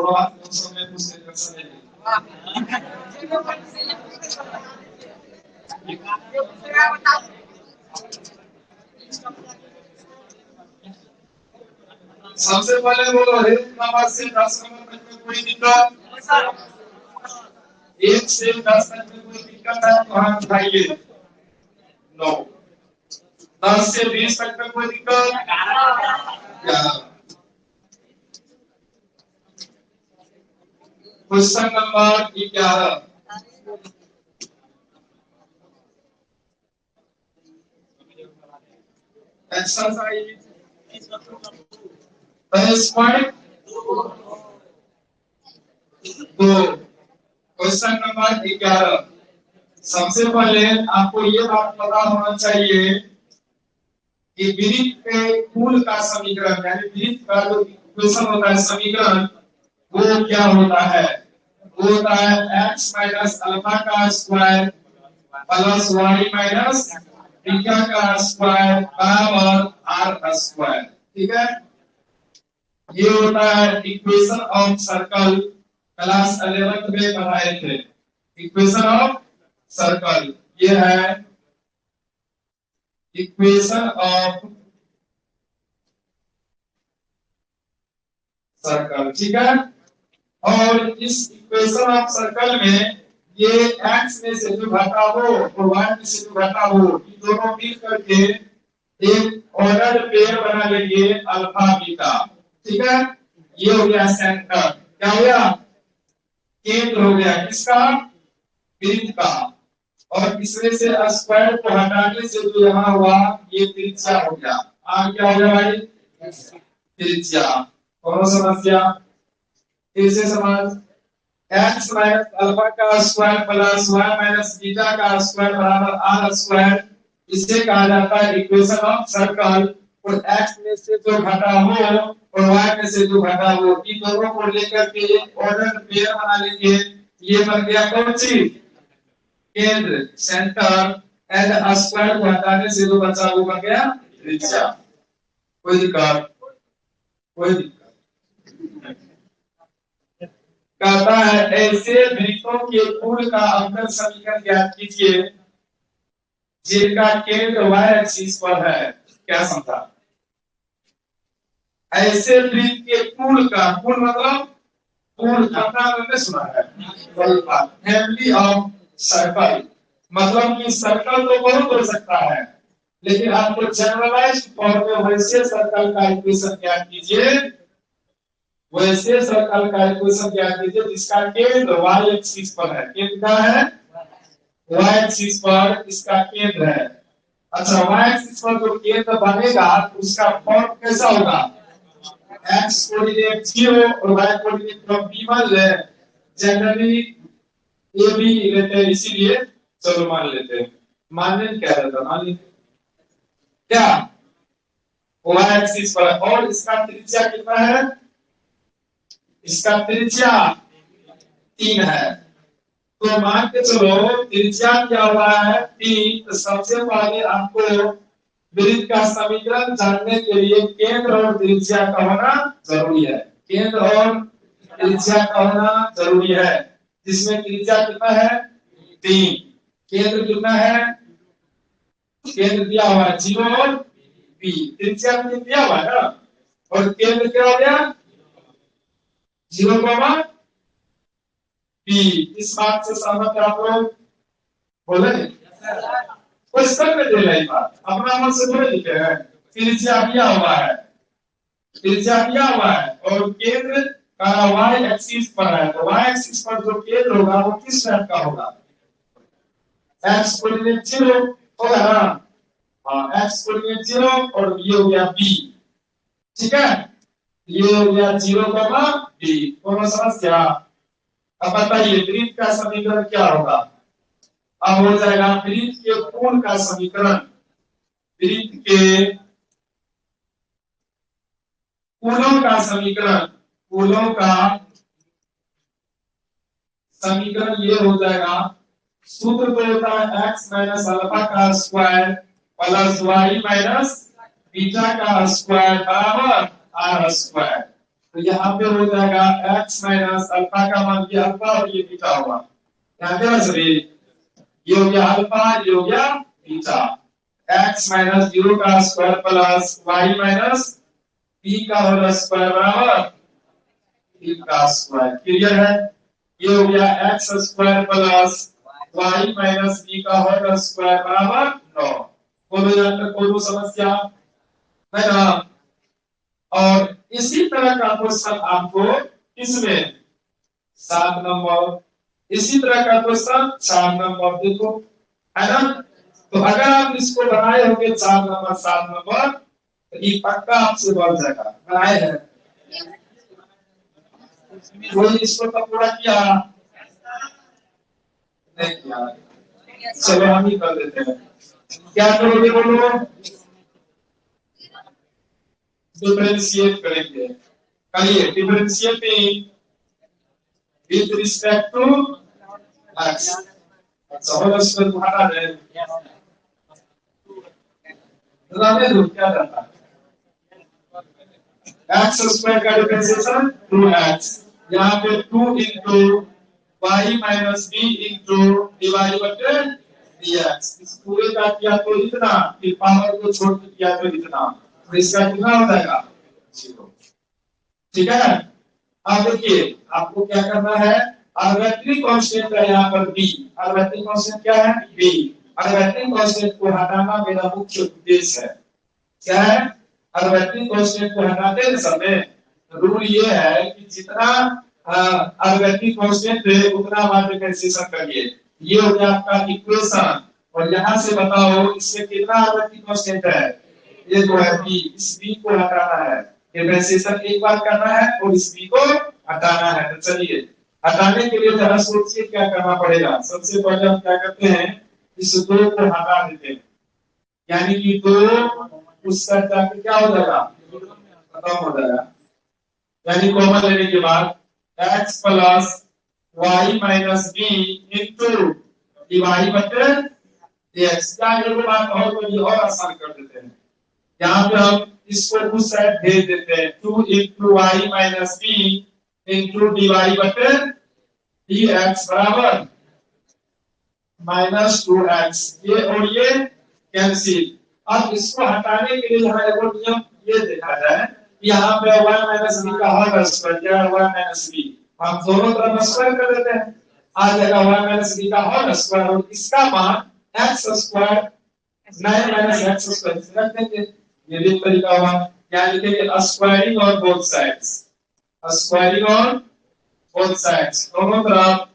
200 में कुछ रिडक्शन है। सबसे पहले बोलो 1 नंबर से 10 नंबर तक में कोई दिक्कत? 1 से 10 तक में कोई दिक्कत है तो हाथ उठाइए। 9। 10 से 20 तक में कोई दिक्कत? 11। Question number 11। Exercise 23.2 question number 11। सबसे पहले आपको ये बात पता होना चाहिए कि वृत्त के कुल का समीकरण यानी वृत्त का जो इक्वेशन होता है समीकरण वो क्या होता है? वो होता है x माइनस अल्फा का square plus y minus beta का स्क्वायर बराबर r स्क्वायर। ठीक है, ये होता है equation of circle. Class 11th में पढ़ाए थे इक्वेशन ऑफ सर्कल। ये है इक्वेशन ऑफ सर्कल। ठीक है, और इस इक्वेशन ऑफ सर्कल में ये x में से जो घटा हो और y में से जो घटा हो ये दोनों मिल करके एक ऑर्डर पेयर बना लेंगे अल्फा बीटा। ठीक है, ये हो गया सेंटर। क्या हो गया? केंद्र हो गया किसका? वृत्त का। और इसमें से स्क्वायर को हटाने से जो यहाँ हुआ ये त्रिज्या हो गया। आगे क्या हो गया भाई? त्रिज्या। और समस्या फिर से समझ, x माइनस अल्फा का square plus y minus beta का स्क्वायर बराबर r स्क्वायर। इसे कहा जाता है इक्वेशन ऑफ सर्कल। और x में से जो घटा हो और y में से जो घटा हो इन दोनों को लेकर के एक ऑर्डर पेयर बना लेंगे। ये बन गया कौन चीज? केंद्र, सेंटर। एंड स्क्वायर को हटाने से जो बचा वो बन गया त्रिज्या। कोई दिक्कत? कोई दिक्कत? कहता है ऐसे वृत्तों के कुल का अंतर समीकरण ज्ञात कीजिए जिनका केंद्र y एक्सिस पर है। क्या समझा? ऐसे वृत्त के कुल का, कुल मतलब कुल, अपना आपने सुना है फैमिली ऑफ सर्कल। मतलब कि सर्कल तो बहुत हो सकता है लेकिन आपको जनरलाइज्ड फॉर्म में वैसे सर्कल का इक्वेशन ज्ञात कीजिए, वैसे सर्कल का इक्वेशन ज्ञात कीजिए जिसका केंद्र y एक्सिस पर है। केंद्र क्या है? y एक्सिस पर इसका केंद्र है। अच्छा, y एक्सिस पर जो केंद्र बनेगा उसका फॉर्म कैसा होगा? x कोऑर्डिनेट 0 और y कोऑर्डिनेट फ्रॉम b1 ले। जनरली ये भी लेते हैं इसीलिए चलो मान लेते हैं। मानने क्या रहता? मान लीजिए क्या y एक्सिस पर और इसका त्रिज्या कितना है? इसका त्रिज्या 3 है। तो मान के चलो त्रिज्या क्या हुआ है? 3। तो सबसे पहले आपको वृत्त का समीकरण जानने के लिए केंद्र और त्रिज्या का होना जरूरी है। केंद्र और त्रिज्या का होना जरूरी है, जिसमें त्रिज्या कितना है? 3। केंद्र कितना है? केंद्र दिया हुआ है 0 और b। त्रिज्या भी दिया हुआ है ना, और केंद्र क्या हो गया? 0, b। इस बात से सहमत है आप लोग? बोले क्वेश्चन में दे रही बात, अपना मन से बोले लिखे हैं। त्रिज्या दिया हुआ है, त्रिज्या दिया हुआ है और केंद्र का y एक्सिस पर है। तो y एक्सिस पर जो केंद्र होगा वो किस टाइप का होगा? x कोऑर्डिनेट 0 होगा ना? हाँ, x कोऑर्डिनेट 0 और ये हो गया b। ठीक है, ये हो गया 0, b। दोनों समस्या। अब बताइए वृत्त का समीकरण क्या होगा? अब हो जाएगा वृत्त के कोण का समीकरण। वृत्त के कोणों का समीकरण, कोणों का समीकरण ये हो जाएगा। सूत्र तो होता है x माइनस अल्फा का square plus y minus beta का स्क्वायर बराबर r स्क्वायर। तो यहाँ पे हो जाएगा x माइनस अल्फा का मान ये अल्फा और ये बीटा होगा। यहाँ पे ना सभी ये हो गया अल्फा, ये हो गया बीटा। x माइनस 0 का square plus y minus b का होल स्क्वायर बराबर b का स्क्वायर। क्लियर है? ये हो गया x square plus y minus b का होल स्क्वायर बराबर 9। बोलो यार, कोई समस्या है ना? और इसी तरह का क्वेश्चन आपको इसमें 7 नंबर, इसी तरह का क्वेश्चन 4 नंबर देखो, है ना? तो अगर आप इसको बनाए होंगे 4 नंबर 7 नंबर तो ये पक्का आपसे बढ़ जाएगा। बनाए हैं कोई इसको तो पूरा किया नहीं किया? चलो हम ही कर देते हैं। क्या करोगे बोलो? डिफरेंशिएट करेंगे। करिए differentiating with respect to x। Whole square को हटा दें, रहने दो, क्या जाता है x स्क्वायर का डिफरेंशिएशन 2x, यहाँ पे 2 into y minus b into dy बटे dx। इस पूरे का किया तो इतना, फिर पावर को छोड़ के किया तो इतना, तो इसका कितना हो जाएगा 0। ठीक है? अब देखिए आपको क्या करना है, आर्बिट्रेरी कांस्टेंट है यहाँ पर b। आर्बिट्रेरी कांस्टेंट क्या है? b। आर्बिट्रेरी कांस्टेंट को हटाना मेरा मुख्य उद्देश्य है। क्या है? आर्बिट्रेरी कांस्टेंट को हटाते समय रूल ये है कि जितना आर्बिट्रेरी कांस्टेंट है उतना बार डिफरेंशिएशन करिए। ये हो गया आपका इक्वेशन, और यहाँ से बताओ इसमें कितना आर्बिट्रेरी कांस्टेंट है? ये जो है b, इस b को हटाना है। डिफरेंशिएशन एक बार करना है और इस b को हटाना है। तो चलिए हटाने के लिए जरा सोचिए क्या करना पड़ेगा। सबसे पहले हम क्या करते हैं, इस 2 को हटा देते हैं, यानी कि 2 उस साइड जाके क्या हो जाएगा, खत्म हो जाएगा। यानी कॉमन लेने के बाद x plus y minus b into dy बटे dx। क्या ये बात और कोई और आसान कर देते हैं, यहाँ पे हम इसको उस साइड भेज देते हैं। 2 into y minus b into dy बटे dx बराबर माइनस 2x। ये और ये कैंसिल। अब इसको हटाने के लिए यहाँ एक और नियम ये देखा जाए कि यहाँ पे y माइनस b का होल स्क्वायर, क्या है y माइनस b, हम दोनों तरफ स्क्वायर कर देते हैं, आ जाएगा y माइनस b का होल स्क्वायर, और इसका मान x square 9 minus x square रख देंगे। ये भी तरीका हुआ, क्या लिखेंगे, squaring on both sides, squaring on both sides, दोनों तरफ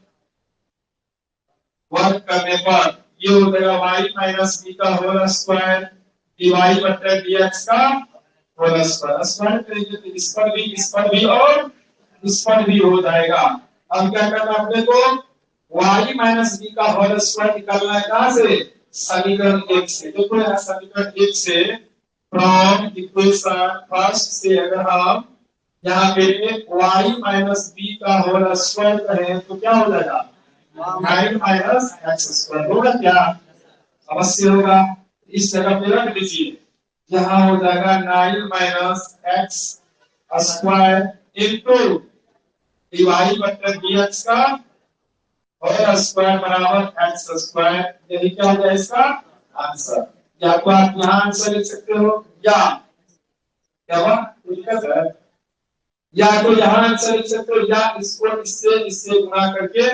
वर्क करने पर ये हो जाएगा y माइनस b का होल स्क्वायर dy बटे dx का होल स्क्वायर। स्क्वायर करेंगे तो इस पर भी और इस पर भी हो जाएगा। अब क्या करना है अपने को, y माइनस b का होल स्क्वायर निकालना है कहां से, समीकरण 1 से। देखो यहाँ समीकरण 1 से फ्रॉम इक्वेशन फर्स्ट से अगर हम यहाँ पे y माइनस b का होल स्क्वायर करें तो क्या हो जाएगा, 9 माइनस एक्स स्क्वायर होगा। क्या अवश्य होगा। इस जगह पे रख दीजिए, यहाँ हो जाएगा 9 minus X square into dy बटे dx का होल स्क्वायर बराबर एक्स स्क्वायर। यही क्या हो जाए इसका आंसर। या तो आप यहाँ आंसर लिख सकते हो, या क्या हुआ दिक्कत है, या तो यहाँ आंसर लिख सकते हो, या इसको इससे गुणा करके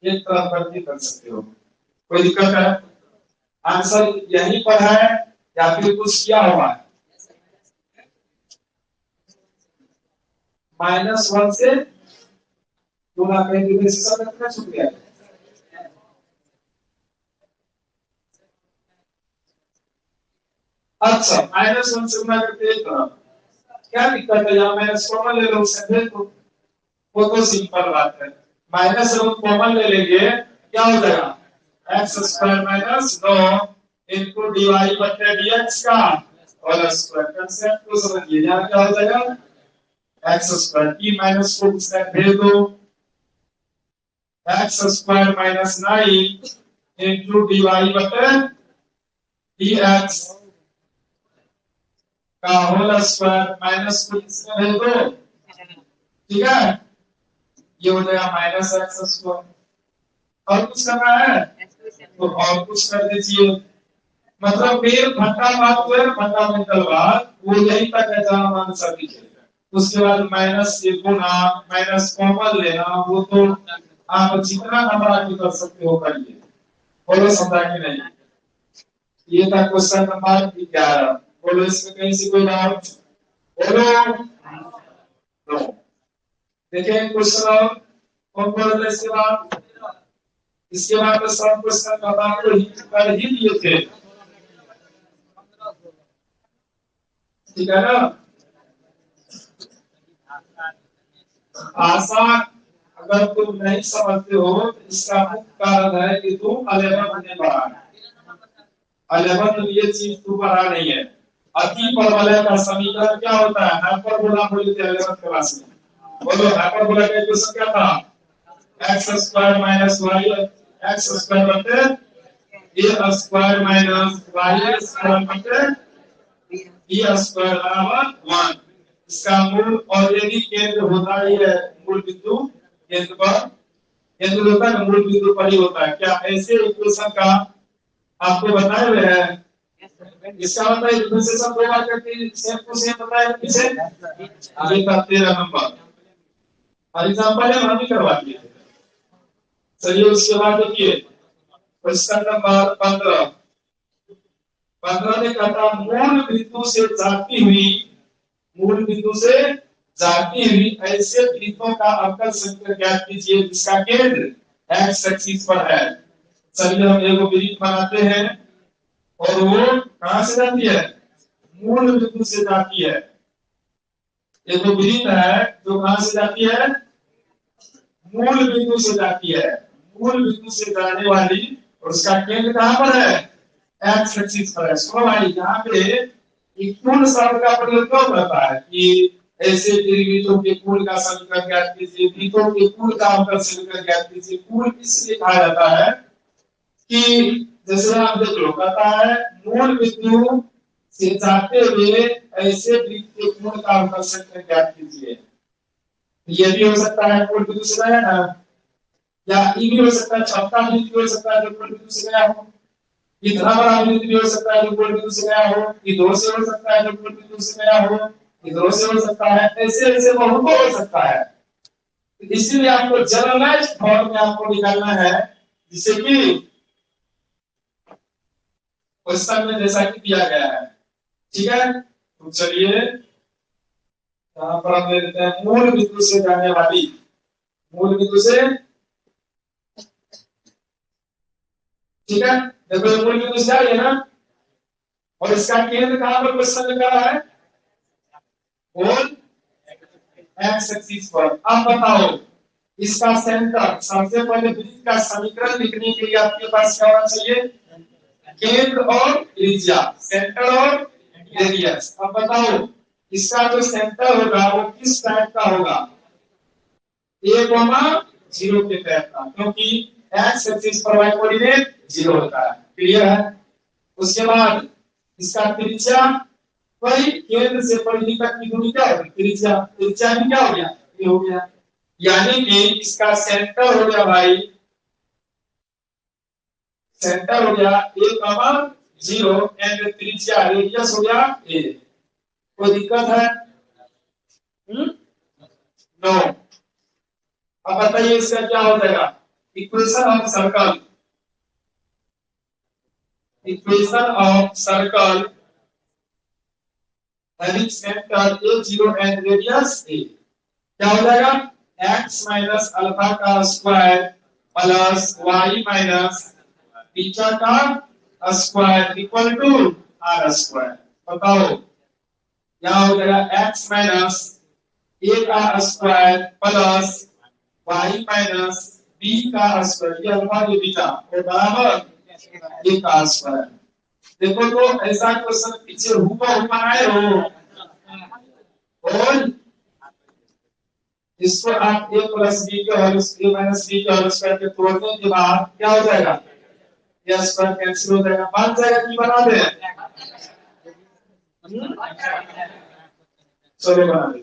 एक तरफ भर्ती कर सकते हो। कोई दिक्कत है? आंसर यहीं पर है या फिर कुछ किया हुआ है? -1 से गुणा करके सब कितना छूट गया? अच्छा -1 से गुणा करके एक तरफ, क्या दिक्कत है? यहाँ माइनस कॉमन ले लो, समझे तो वो तो सिंपल बात है। माइनस कॉमन ले लेंगे, क्या हो जाएगा, X square minus 9 into D Y बटे डी एक्स का होल स्क्वायर। कंसेप्ट को समझिए, यहाँ क्या हो जाएगा, एक्स स्क्वायर की माइनस को उस साइड भेज दो, X square minus 9 into D Y बटे डी एक्स का होल स्क्वायर माइनस को इसमें भेज दो, ठीक है, ये हो जाएगा माइनस एक्स स्क्वायर। और कुछ करना है तो और कुछ कर दीजिए। मतलब मेन घंटा बात जो है फंडामेंटल बात वो यही तक है जहां मान सभी है। उसके बाद माइनस से गुना, माइनस कॉमन लेना, वो तो आप जितना नंबर आगे कर सकते हो करिए। बोलो समझा कि नहीं? ये था क्वेश्चन नंबर 11। बोलो इसमें कहीं से कोई डाउट? बोलो नो। देखिए क्वेश्चन और कौन बोल रहे इसके बाद? इसके बाद तो सब क्वेश्चन का बात तो कर ही दिए थे, ठीक है ना? आसान अगर तुम नहीं समझते हो तो इसका मुख्य कारण है कि तुम 11 में पढ़ा है। 11 में ये चीज तू पढ़ा नहीं है। अति परवलय का समीकरण क्या होता है? हाइपरबोला बोले थे 11th क्लास में। बोलो हाइपरबोला का इक्वेशन क्या था? X square minus Y X square बटे A square minus Y square बटे बी स्क्वायर बराबर 1। इसका मूल और यदि केंद्र होता ही है मूल बिंदु केंद्र पर, केंद्र होता है मूल बिंदु पर ही होता है। क्या ऐसे इक्वेशन का आपको बताए हुए हैं? इसका मतलब डिफरेंशिएशन दो बार करके सेम टू सेम बताया पीछे। ये था 13 नंबर और एग्जांपल हम ही करवा दिए थे। चलिए उसके बाद देखिए क्वेश्चन नंबर 15। 15 ने कहा मूल बिंदु से जाती हुई, मूल बिंदु से जाती हुई ऐसे वृत्तों का अवकल समीकरण ज्ञात कीजिए जिसका केंद्र एक्स एक्सिस पर है। चलिए हम एक वृत्त बनाते हैं और वो कहां से जाती है? मूल बिंदु से जाती है। एक वृत्त है जो कहां से जाती है? मूल बिंदु से जाती है। मूल बिंदु से जाने वाली और उसका केंद्र कहां पर है? एक्स एक्सिस पर है। सुनो भाई यहाँ पे एक पूर्ण शब्द का प्रयोग क्यों करता है कि ऐसे त्रिविधों के पूर्ण का समीकरण ज्ञात कीजिए, वृत्तों के पूर्ण का अवकल समीकरण ज्ञात कीजिए। पूर्ण इसलिए कहा जाता है कि जैसे आप देख लो कहता है मूल बिंदु से जाते हुए ऐसे वृत्त के पूर्ण का अवकल समीकरण ज्ञात कीजिए। ये भी हो सकता है मूल बिंदु से गया ना, या ये भी हो सकता है छठा बिंदु भी हो सकता है जो मूल बिंदु से गया हो, इतना बड़ा बिंदु भी हो सकता है जो मूल बिंदु से गया हो, इधर से हो सकता है जो मूल बिंदु से गया हो, इधर से हो सकता है, ऐसे ऐसे बहुत हो सकता है। इसलिए आपको जनरलाइज फॉर्म में आपको निकालना है जिससे कि क्वेश्चन में जैसा कि दिया गया है। ठीक है, तो चलिए यहाँ पर हम ले लेते हैं मूल बिंदु से जाने वाली, मूल बिंदु से, ठीक है। देखो ये मूल बिंदु से जा रही है ना, और इसका केंद्र कहां पर क्वेश्चन में कहा है? और एक्स एक्सिस पर। अब बताओ इसका सेंटर, सबसे पहले वृत्त का समीकरण लिखने के लिए आपके पास क्या होना चाहिए? केंद्र और त्रिज्या, सेंटर और रेडियस। अब बताओ इसका जो सेंटर होगा वो किस टाइप का होगा? ए कॉमा 0 के टाइप का, क्योंकि एक्स एक्सिस पर वाई कोऑर्डिनेट 0 होता है। क्लियर है? उसके बाद इसका त्रिज्या, वही केंद्र से परिधि तक की दूरी क्या होगी? त्रिज्या। त्रिज्या भी क्या हो गया? ये हो गया। यानी कि इसका सेंटर हो गया भाई, सेंटर हो गया ए कॉमा 0 एंड त्रिज्या रेडियस हो गया ए। कोई दिक्कत है? नो। अब बताइए इसका क्या हो जाएगा? Equation of circle, equation of circle having center a0 and radius a, क्या हो जाएगा? x माइनस अल्फा का square plus y minus beta का square equal to r square. बताओ क्या हो जाएगा? x माइनस a का square plus y minus b का स्क्वायर, ये अल्फा ये बीटा और बराबर a का स्क्वायर। देखो तो ऐसा क्वेश्चन पीछे हुआ बनाए हो, और इसको आप a प्लस b के और a माइनस b के और स्क्वायर के तोड़ने के बाद क्या हो जाएगा? यह स्क्वायर कैंसिल हो जाएगा, बन जाएगा कि बना दे? चलो बना दे।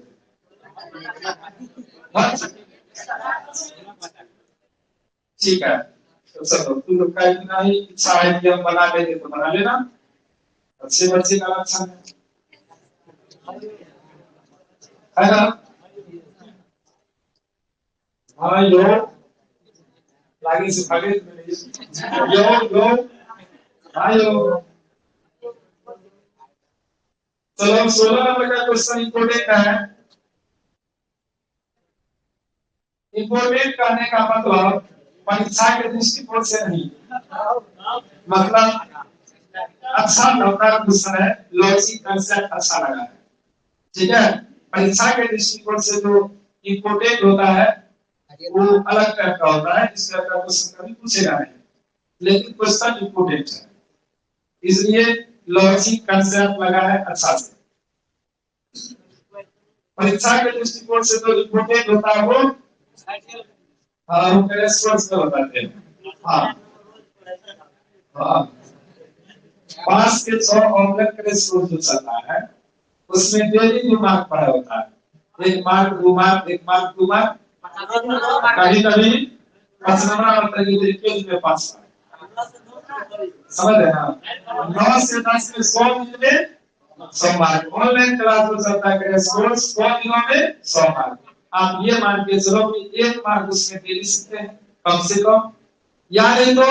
ठीक है, तो चलो तुम लोग का इतना ही इच्छा है कि हम बना लेंगे तो बना लेना। अच्छे बच्चे का लक्षण है ना। हाँ यो लागे से भागे यो यो हाँ यो। चलो 16 नंबर का क्वेश्चन इंपोर्टेंट है। इंपोर्टेंट करने का मतलब परीक्षा के दृष्टिकोण से नहीं, मतलब अच्छा लगता है क्वेश्चन है, लॉजिक कंसेप्ट अच्छा लगा है, ठीक है। परीक्षा के दृष्टिकोण से जो इंपोर्टेंट होता है वो अलग टाइप का होता है, इस टाइप का क्वेश्चन कभी पूछेगा नहीं, लेकिन क्वेश्चन इंपोर्टेंट है, इसलिए लॉजिक कंसेप्ट लगा है अच्छा से। परीक्षा के दृष्टिकोण से जो इंपोर्टेंट होता है वो हम सोर्स को बताते हैं। हाँ हाँ, पास के 100 ऑब्जेक्ट का सोर्स जो चलता है उसमें डेली 2 मार्क पड़ा होता है, 1 मार्क 2 मार्क 1 मार्क 2 मार्क, कभी कभी 5 नंबर और कभी पेज में 5 समझ रहे हैं। 9 से 10 में 100 दिन में 100 मार्क, ऑनलाइन क्लास में चलता है कोर्स 100 दिनों में 100 मार्क। आप ये मान के चलो कि 1 मार्क उसमें दे सकते हैं कम से कम, या नहीं तो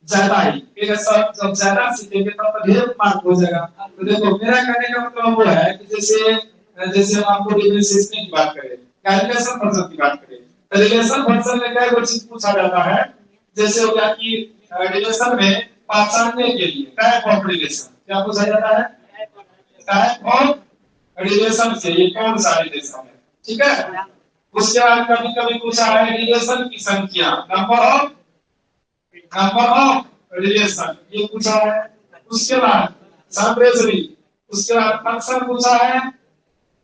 ज्यादा ही, फिर सब जब ज्यादा सीखेंगे तब तो ढेर मार्क हो जाएगा। तो देखो मेरा कहने का मतलब वो है कि जैसे जैसे हम आपको रिलेशनशिप की बात करें, कैलकुलेशन फंक्शन की बात करें, तो रिलेशन फंक्शन में क्या चीज पूछा जाता है, जैसे हो गया कि रिलेशन में पहचानने के लिए टाइप ऑफ रिलेशन क्या पूछा जाता है, टाइप ऑफ रिलेशन से ये कौन सा रिलेशन है, ठीक है। उसके बाद कभी कभी पूछा है रिलेशन की संख्या, नंबर ऑफ रिलेशन ये पूछा है। उसके बाद सैंपलिंग, उसके बाद फंक्शन पूछा है,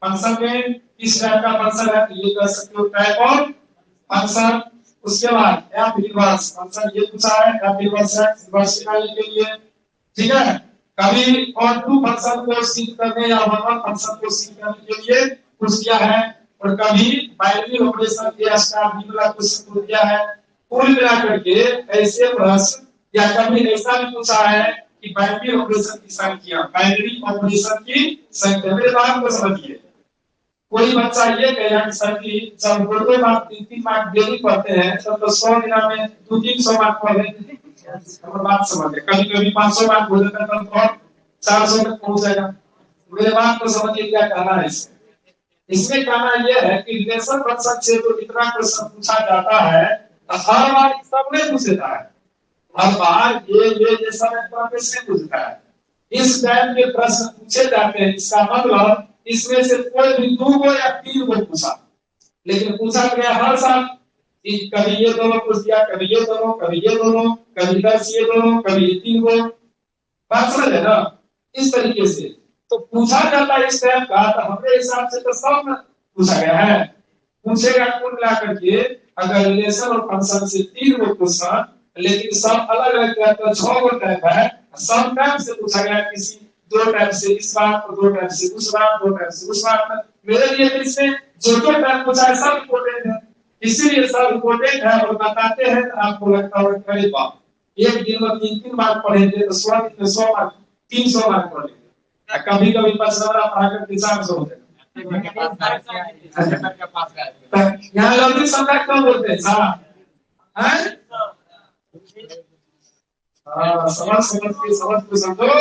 फंक्शन में किस टाइप का फंक्शन है ये कर सकते हो, टाइप ऑफ फंक्शन। उसके बाद एफ इनवर्स फंक्शन ये पूछा है, एफ इनवर्स इनवर्स निकालने के लिए, ठीक है। कभी और टू फंक्शन को सिद्ध करने या वन फंक्शन को सिद्ध करने के लिए पूछ दिया है, और कभी बाइनरी ऑपरेशन के स्टार निकला क्वेश्चन पूछ दिया है। कुल मिलाकर के ऐसे प्रश्न, या कभी ऐसा भी पूछा है कि बाइनरी ऑपरेशन की संख्या, बाइनरी ऑपरेशन की संख्या, मेरे बात को समझिए। कोई बच्चा ये कहेगा कि सर जी जब 2 मार्क 3 मार्क डेली पढ़ते हैं तब तो 100 दिन में 200-300 मार्क पढ़ लेते हैं, हम बात समझ गए। कभी कभी 500 मार्क हो जाता है तब और 400 तक पहुंच जाएगा। मेरे बात को समझिए क्या कहना है इसमें। इसमें कहना यह है कि रिलेशन फंक्शन से तो इतना क्वेश्चन पूछा जाता है, हर बार सब नहीं पूछता है, हर बार ये सब क्वेश्चन पूछता है। इस टाइप के प्रश्न पूछे जाते हैं, इसका मतलब इसमें से कोई भी 2 गो या 3 गो पूछा, लेकिन पूछा गया हर साल, कभी ये दोनों पूछ दिया, कभी ये दोनों, कभी ये दोनों, कभी 10 ये दोनों, कभी ये 3 गो, बात समझ है ना। इस तरीके से तो पूछा जाता है इस टाइप का, तो हमारे हिसाब से तो सब पूछा गया है। पूछेगा कुल मिलाकर के अगर रिलेशन और फंक्शन से 3 गो क्वेश्चन, लेकिन सब अलग अलग टाइप का 6 गो टाइप है, सब टाइप से पूछा गया, किसी 2 टाइप से इस बार, और 2 टाइप से उस बार, 2 टाइप से उस बार। मेरे लिए तो इसमें जो टाइप पूछा है सब इम्पोर्टेंट है, इसीलिए सब इम्पोर्टेंट है और बताते हैं तो आपको लगता है अरे बाप, एक दिन में 3-3 मार्क पढ़ेंगे तो 100 दिन में 100 मार्क, 300 मार्क पढ़ेंगे, कभी कभी 5 नंबर पढ़ाकर 400 हो जाएगा। यहाँ लॉजिक समझा क्यों बोलते हैं साहब, हैं? समझ समझ के समझ को समझो,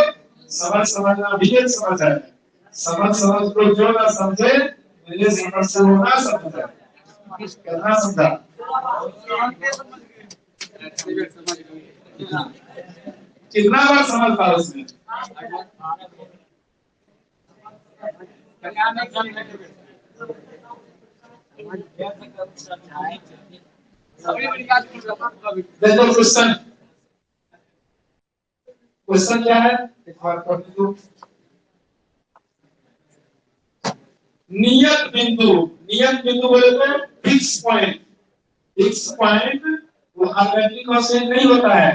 समझ समझना भी एक समझ है, समझ समझ को जो ना समझे मेरे समझ से वो ना समझे, कितना समझा, कितना बार समझ पा उसने। देखो क्वेश्चन, क्वेश्चन क्या है, एक बार पढ़ लो। नियत बिंदु, नियत बिंदु बोले तो फिक्स पॉइंट, फिक्स पॉइंट वो आर्बिट्रेरी कांस्टेंट नहीं होता है।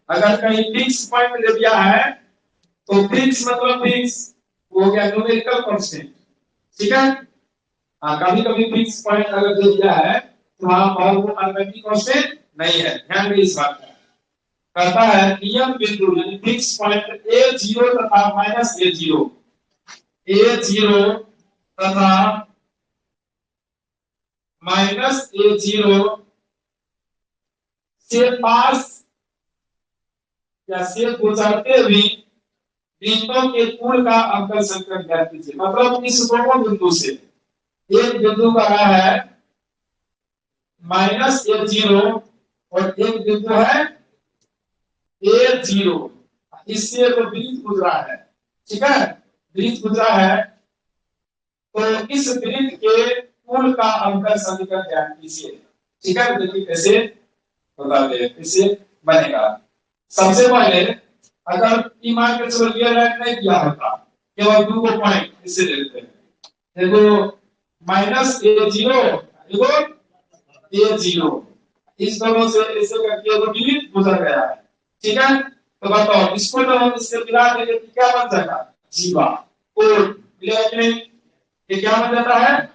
अगर कहीं फिक्स पॉइंट ले दिया है तो फिक्स मतलब फिक्स हो गया न्यूमेरिकल कांस्टेंट, ठीक है। हाँ, कभी कभी फिक्स पॉइंट अगर दे दिया है तो वहां पर वो अल्टरनेटिव कांस्टेंट नहीं है, ध्यान दें इस बात का। कहता है नियम बिंदु यानी फिक्स पॉइंट ए जीरो तथा माइनस ए जीरो तथा माइनस ए जीरो से पास या से गुजरते हुए वृत्तों के कुल का अंतर संकर ज्ञात कीजिए। मतलब इस दोनों बिंदु से एक बिंदु का है माइनस ए जीरो और एक बिंदु है ए जीरो, इससे वो वृत्त गुजरा है, ठीक है, वृत्त गुजरा है, तो इस वृत्त के कुल का अंतर समीकरण ज्ञात कीजिए। ठीक है, देखिए कैसे बता दे, कैसे बनेगा। सबसे पहले अगर ईमान के चलो ये राइट नहीं किया होता, केवल दो को पॉइंट इससे लेते हैं, देखो माइनस ए जीरो देखो ए जीरो, इस दोनों से ऐसे करके वो वृत्त गुजर गया है, ठीक है। तो बताओ इसको तो हम इससे मिला देंगे तो क्या बन जाएगा, जीवा, और मिलेगा कि नहीं, ये क्या बन जाता है,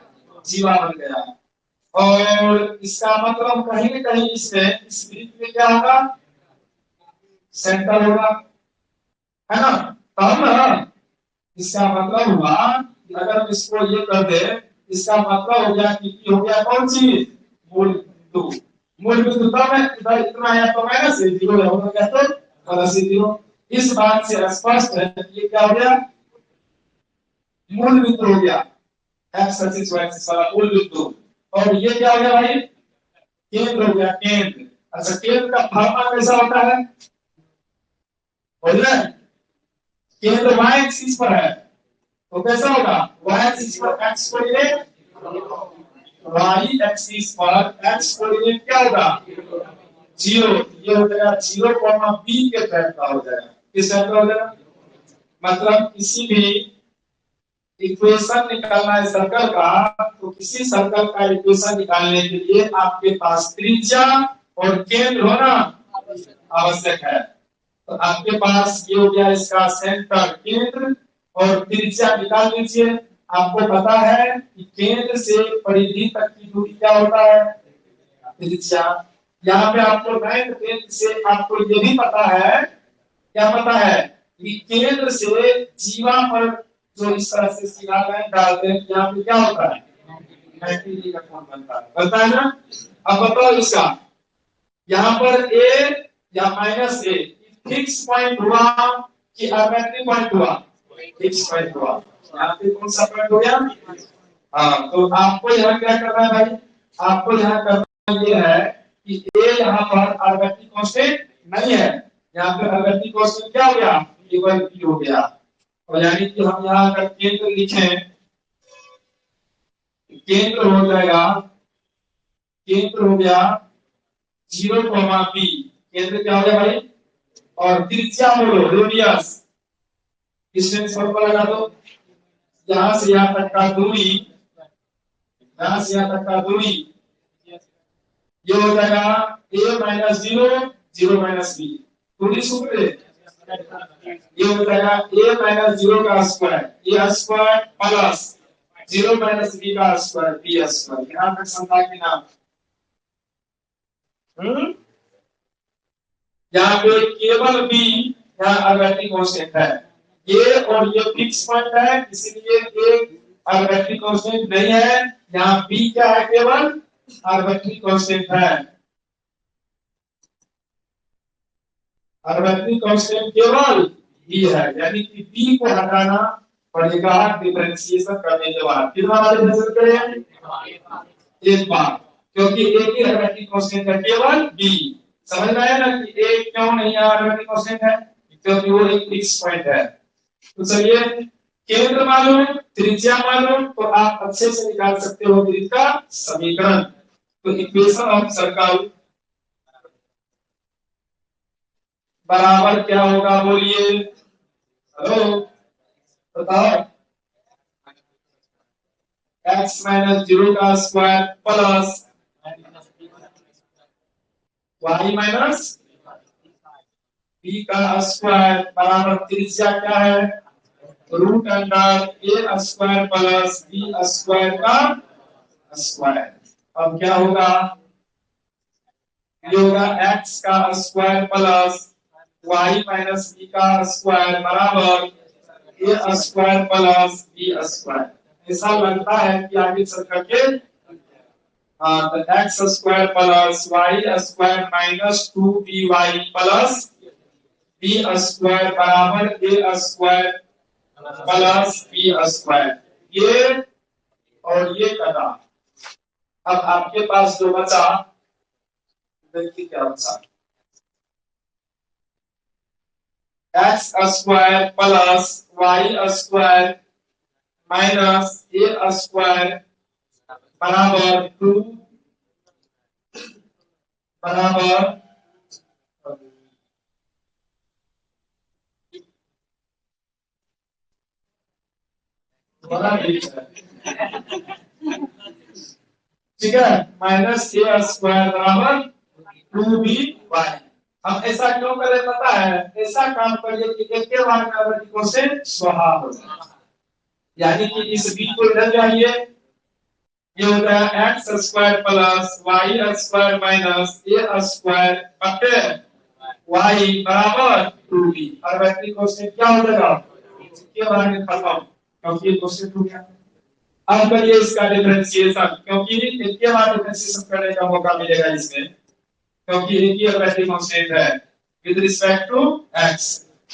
जीवा बन गया। और इसका मतलब कहीं न कहीं इसमें इस वृत्त में क्या होगा, सेंटर होगा, है ना। तब ना इसका मतलब हुआ कि अगर हम इसको ये कर दे, इसका मतलब हो गया कि हो गया कौन चीज, मूल बिंदु। मूल बिंदु तब है इधर इतना आया तो माइनस से जीरो है, होगा क्या तो प्लस जीरो। इस बात से स्पष्ट है कि ये क्या हो गया, मूल बिंदु हो गया, एक्स एक्सिस वाई एक्सिस वाला मूल बिंदु। और ये क्या हो गया भाई, केंद्र हो गया, केंद्र। अच्छा केंद्र का फॉर्मा कैसा होता है, बोल रहे हैं केंद्र y एक्सिस पर है तो कैसा होगा, y एक्सिस पर x कोऑर्डिनेट, y एक्सिस पर x कोऑर्डिनेट क्या होगा, जीरो। ये हो जाएगा 0, b के टाइप का हो जाएगा, किस टाइप का हो जाएगा, मतलब किसी भी इक्वेशन निकालना है सर्कल का, तो किसी सर्कल का इक्वेशन निकालने के लिए आपके पास त्रिज्या और केंद्र होना आवश्यक है। तो आपके पास ये हो गया इसका सेंटर केंद्र और त्रिज्या निकाल लीजिए। आपको पता है कि केंद्र से परिधि तक की दूरी क्या होता है, त्रिज्या। यहाँ पे आपको 9th 10th से आपको ये भी पता है, क्या पता है कि केंद्र से जीवा पर जो इस तरह से सीधा लाइन डालते हैं, यहाँ पे क्या होता है 90 डिग्री का कोण बनता है ना। अब बताओ इसका यहाँ पर ए या माइनस ए फिक्स पॉइंट हुआ कि आर्बिट्रेरी पॉइंट हुआ, फिक्स पॉइंट हुआ। यहाँ पे कौन सा पॉइंट हो गया, हाँ। तो आपको यहाँ क्या करना है भाई, आपको यहाँ करना ये है कि ए यहाँ पर आर्बिट्रेरी कांस्टेंट नहीं है, यहाँ पे आर्बिट्रेरी कांस्टेंट क्या हो गया, केवल बी हो गया। और यानी कि हम यहाँ अगर केंद्र लिखें, केंद्र हो जाएगा, केंद्र हो गया 0, बी, केंद्र क्या हो गया भाई, और त्रिज्या बोलो रेडियस, डिस्टेंस फॉर्मूला लगा दो, यहां से यहां तक का दूरी, यहां से यहां तक का दूरी ये हो जाएगा a माइनस 0, 0 माइनस बी, दूरी सूत्र ये हो जाएगा a माइनस 0 का square a square plus 0 minus B का स्क्वायर b स्क्वायर। यहां तक समझा कि ना, यहाँ पे केवल b यहाँ आर्बिट्रेरी कांस्टेंट है, ये और ये फिक्स पॉइंट है, इसलिए एक आर्बिट्रेरी कांस्टेंट नहीं है। यहाँ b क्या है, केवल आर्बिट्रेरी कांस्टेंट है, आर्बिट्रेरी कांस्टेंट केवल b है, यानी कि b को हटाना पड़ेगा डिफरेंशिएशन करने के बाद। कितना बार डिफरेंशिएट करें, एक बार, क्योंकि एक ही आर्बिट्रेरी कांस्टेंट है केवल b। समझ में आया ना कि a क्यों नहीं आर्बिट्रेरी कांस्टेंट है, क्योंकि वो एक फिक्स पॉइंट है। तो चलिए केंद्र मालूम, त्रिज्या मालूम, तो आप अच्छे से निकाल सकते हो वृत्त का समीकरण। तो इक्वेशन ऑफ सर्कल बराबर क्या होगा, बोलिए, हेलो बताओ, x माइनस 0 का square plus y minus b का स्क्वायर बराबर त्रिज्या क्या है, root under a square plus b square का स्क्वायर। अब क्या होगा, ये होगा x का square plus y minus b का स्क्वायर बराबर a square plus b square. ऐसा लगता है कि आगे चल करके तो x square plus y square minus 2by plus b square बराबर a square plus b square. ये और ये कटा। अब आपके पास जो बचा, देखिए क्या बचा, x square plus y square minus a square बराबर 2 बराबर ठीक है, माइनस a स्क्वायर बराबर 2by। हम ऐसा क्यों करें पता है, ऐसा काम करिए कि एक के बार में अगर क्वेश्चन स्वाहा हो जाए, यानी कि इस b को इधर जाइए, ये हो गया X square plus Y square minus A square बटे वाई बराबर 2b। और वैसे क्वेश्चन क्या हो जाएगा, इसके बारे में खत्म, क्योंकि क्वेश्चन टूट गया। अब करिए इसका डिफरेंशिएशन, क्योंकि एक के बाद डिफरेंशिएशन करने का मौका मिलेगा इसमें, क्योंकि एक ही वैसे कांस्टेंट है विद रिस्पेक्ट टू x।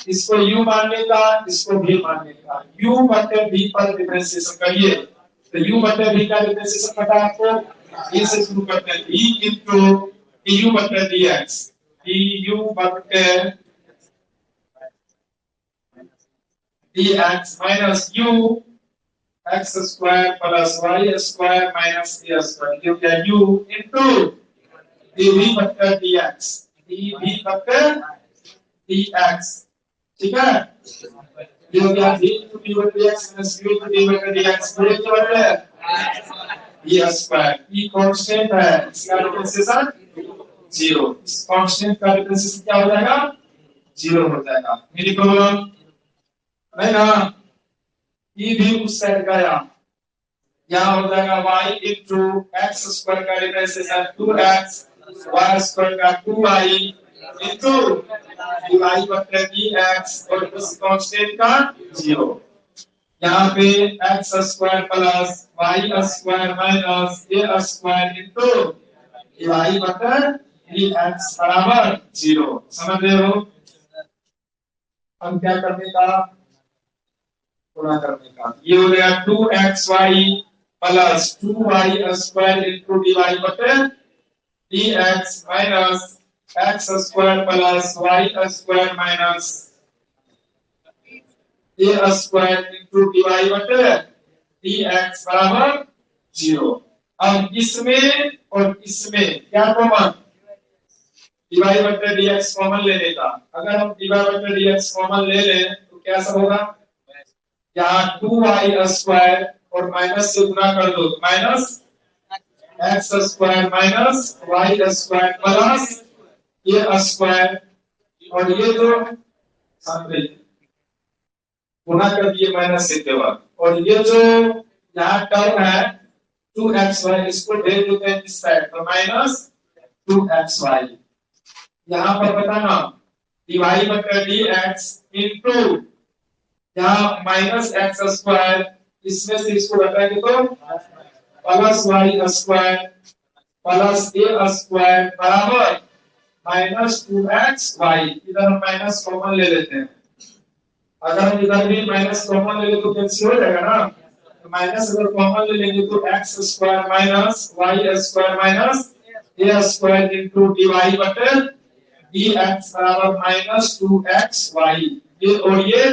इसको u मानने का, इसको v मानने का, u बटे v पर डिफरेंशिएशन करिए। तो u बटे v का डिफरेंशिएशन पता है आपको, ये से शुरू करते हैं, v इनटू du बटे dx, du बटे dx minus u x square plus y square minus a square, ये क्या u इनटू dv बटे dx, dv बटे dx। ठीक है, ये हो गया v इनटू d बटे dx minus u into d बटे dx, ये क्या बटे ये स्क्वायर। ये कांस्टेंट है, इसका डिफरेंशिएशन 0। इस कांस्टेंट का डिफरेंशिएशन क्या हो जाएगा, 0 हो जाएगा। मेरी प्रॉब्लम नहीं ना, ये भी उस साइड गया, यहाँ हो जाएगा y इनटू x स्क्वायर का डिफरेंशिएशन 2x, y स्क्वायर का 2y इनटू dy बटे dx और इस कांस्टेंट का 0। यहाँ पे x square plus y square minus a square into dy बटे dx बराबर 0। समझ रहे हो, हम क्या करने का, गुणा करने का। ये हो गया 2xy plus 2y square into dy बटे dx minus x square plus y square minus a square into dy बटे dx बराबर 0। अब इसमें और इसमें क्या कॉमन, dy बटे dx कॉमन लेने का। अगर हम dy बटे dx कॉमन ले लें तो क्या सब होगा, यहाँ 2y स्क्वायर और माइनस से गुणा कर दो, minus x square minus y square plus a square, और ये जो सामने गुणा कर दिए माइनस से केवल, और ये जो यहाँ टर्म है 2xy, इसको भेज देते हैं इस साइड, तो माइनस 2xy। यहाँ पर बताना dy बटे dx इनटू यहाँ माइनस एक्स स्क्वायर, इसमें से इसको घटाएंगे तो प्लस वाई स्क्वायर प्लस ए स्क्वायर बराबर माइनस 2xy। इधर हम माइनस कॉमन ले लेते हैं, अगर हम इधर भी माइनस कॉमन ले लें तो कैंसिल हो जाएगा ना, तो माइनस अगर कॉमन ले लेंगे तो X square minus Y square minus A square into dy बटे dx बराबर माइनस 2xy। ये और ये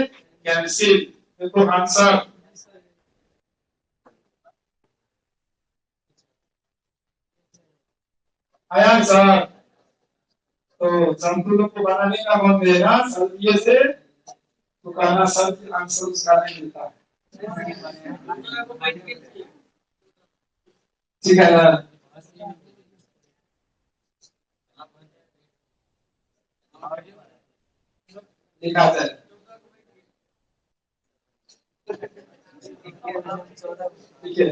कैंसिल, देखो आंसर आया आंसर। तो संतुलन को बनाने का मन रहेगा सर्दिये से, तो कहना सर्द आंसर उसका नहीं मिलता है। ठीक है ना, लिखा जाए ठीक है।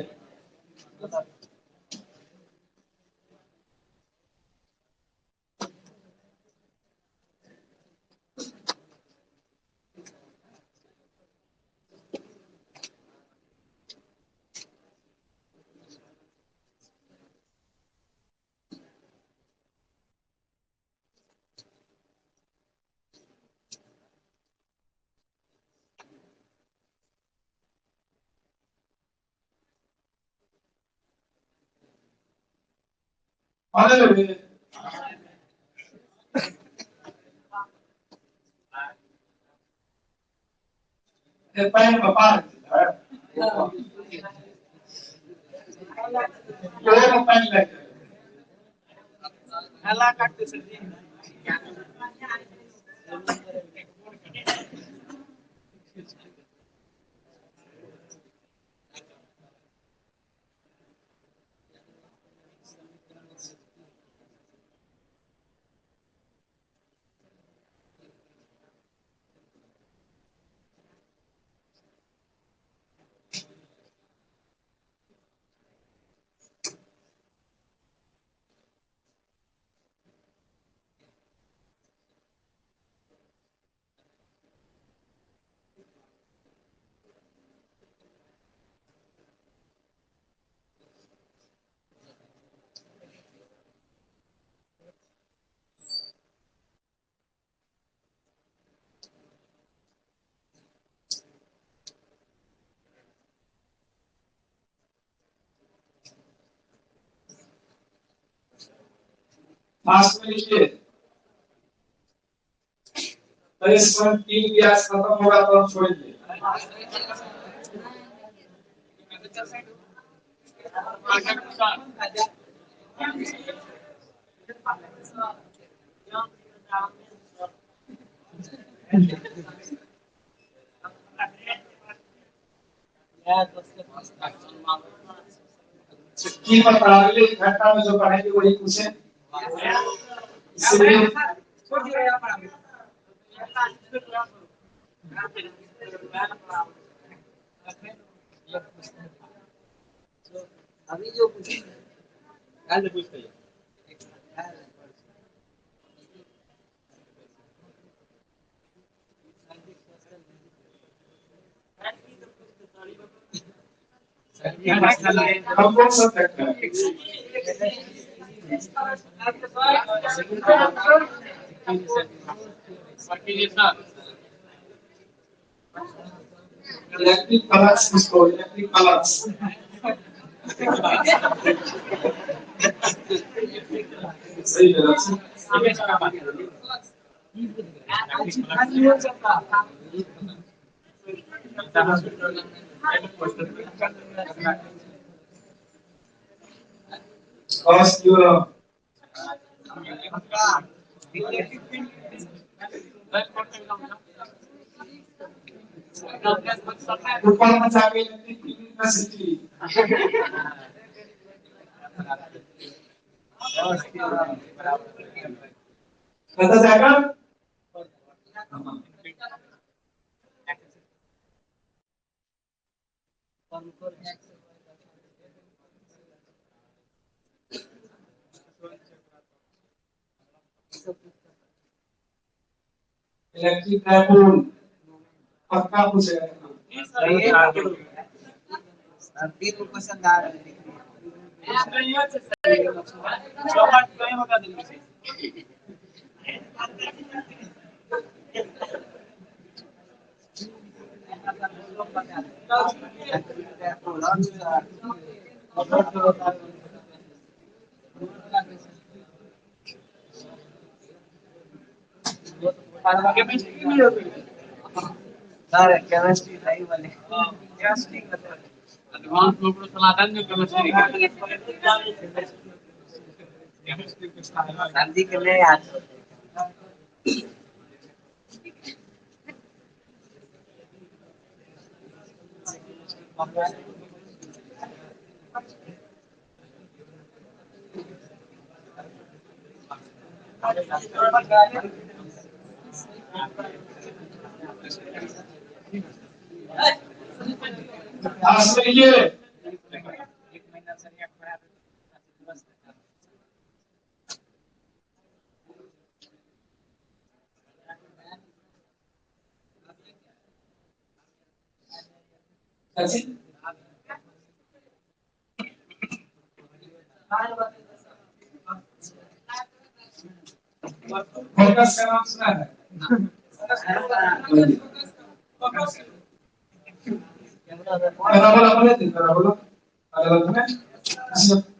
अरे पैन पापा तो पैन लगे हला काटते सर लास्ट में लिखिए तो इस पर 3 ब्याज खत्म होगा तो हम छोड़ेंगे की पर अगले घंटा में जो पढ़ेंगे वही पूछे इसलिए अभी जो पूछे कल पूछते हैं हम कौन सा तक इलेक्ट्रिक प्लस इसको इलेक्ट्रिक प्लस सही Cost euro. Rupa mencari university. Kata saya electric ट्राइबून पक्का पूछेगा तीन पसंद आ रहे केमिस्ट्री नहीं वाले केमिस्ट्री एडवांस में पूरा समाधान जो केमिस्ट्री शादी के लिए याद एक महीना से एक बड़ा फोकस का नाम सुना है बोलो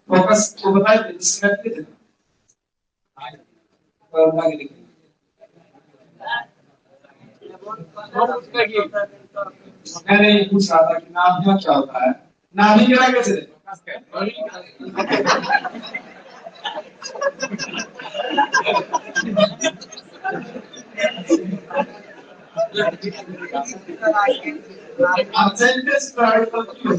फोकस को बताइए मैं नहीं पूछ रहा था कि नाभियों क्या होता है, नाभि गिरा कैसे आप सेंटेंस प्राइवेट तो क्यों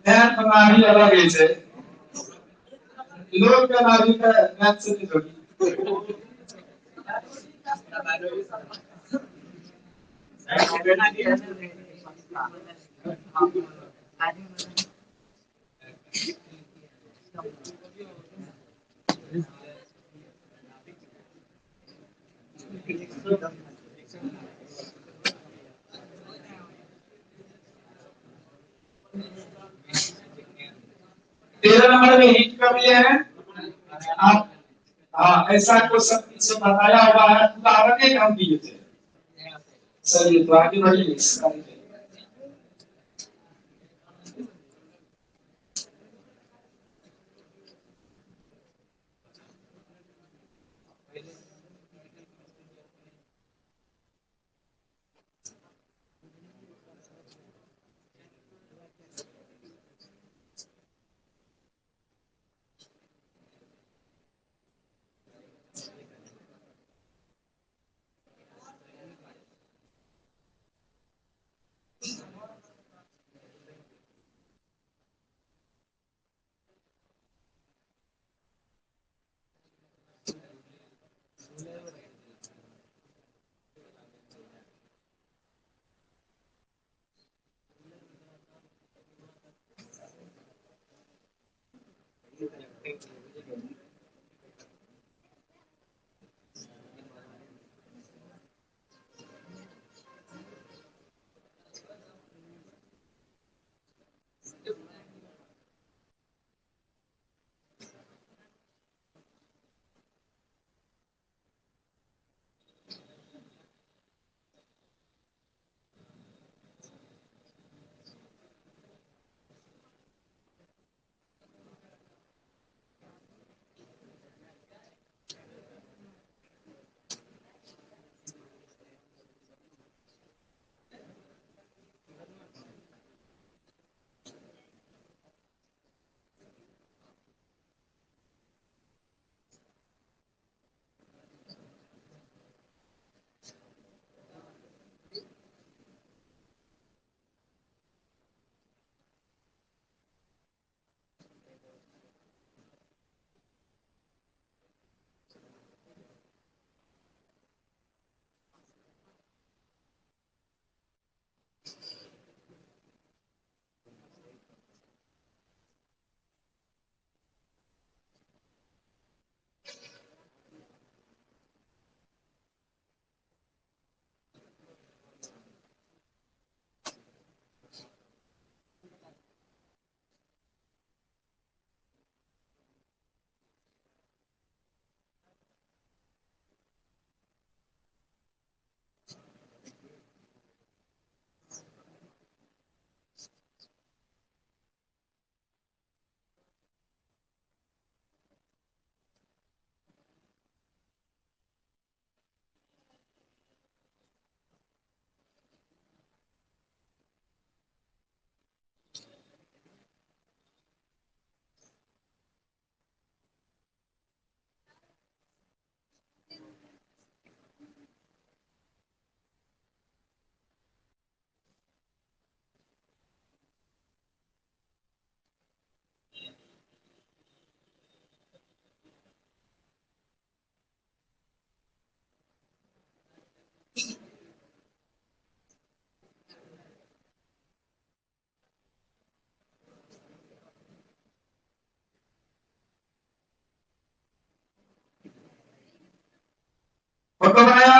ध्यान प्रणाली अलग है, लोग का नाभि का मैथ से नहीं जोड़ी। तेरह नंबर में हिट कर दिए हैं आप। हाँ, ऐसा क्वेश्चन पीछे बताया हुआ है, उदाहरण एक हम दिए थे। चलिए तो आगे बढ़िए इसका। फोटो बनाया।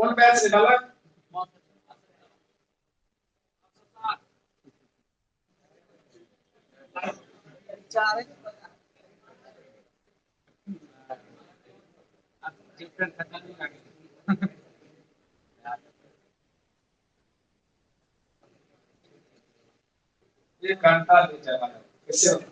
कौन बैच निकाला? ये घंटा दे जाएगा कैसे होता?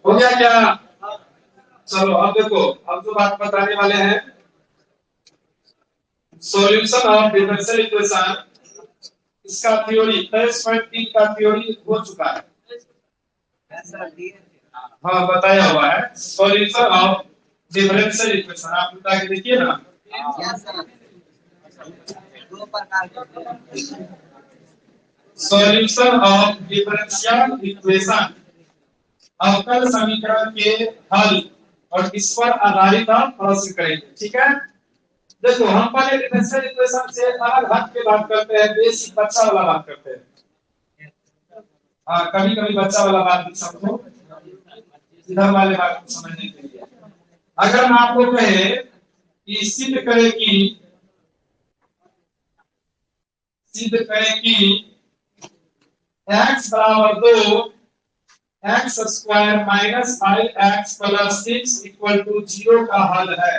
हो गया क्या? चलो अब देखो, अब जो बात बताने वाले हैं, सॉल्यूशन ऑफ डिफरेंशियल इक्वेशन, इसका थ्योरी 23.3 का थ्योरी हो चुका है। हाँ बताया हुआ है, सॉल्यूशन ऑफ डिफरेंशियल इक्वेशन, आप बता के देखिए ना। सॉल्यूशन ऑफ डिफरेंशियल इक्वेशन, अवकल समीकरण के हल और इस पर आधारित हम प्रश्न करेंगे, ठीक है। देखो हम पहले डिफरेंशियल इक्वेशन से अलग हट के बात करते हैं, बेसिक बच्चा वाला बात करते हैं। हाँ कभी कभी बच्चा वाला बात भी समझो, इधर वाले बात को समझने के लिए। अगर हम आपको कहे कि सिद्ध करें कि x बराबर 2 X square minus 5x plus 6 equal to 0 का हल है,